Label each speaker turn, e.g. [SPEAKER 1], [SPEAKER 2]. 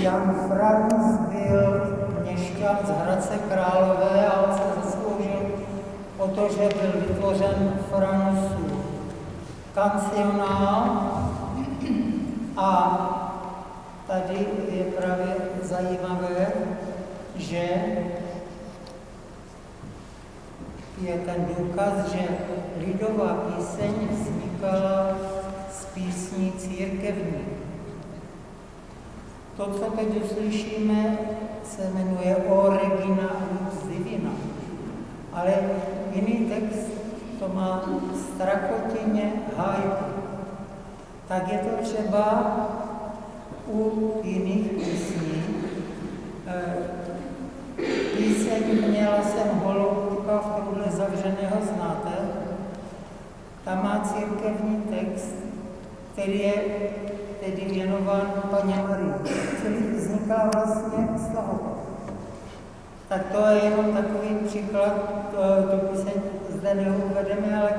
[SPEAKER 1] Jan Franz byl měšťan z Hradce Králové a on se zasloužil o to, že byl vytvořen Franzův kancionál. A tady je právě zajímavé, že je ten důkaz, že lidová píseň vznikala z písní církevní. To, co teď uslyšíme, se jmenuje O Regina Lux Divina. Ale jiný text to má strakotině hajku. Tak je to třeba u jiných písní. Píseň Měla jsem holoubka v trůdle zavřeného znáte. Tam má církevní text, který je tedy věnován Paně Marii. Celý vzniká vlastně z toho. Tak to je jenom takový příklad, tu píseň zde neuvedeme, ale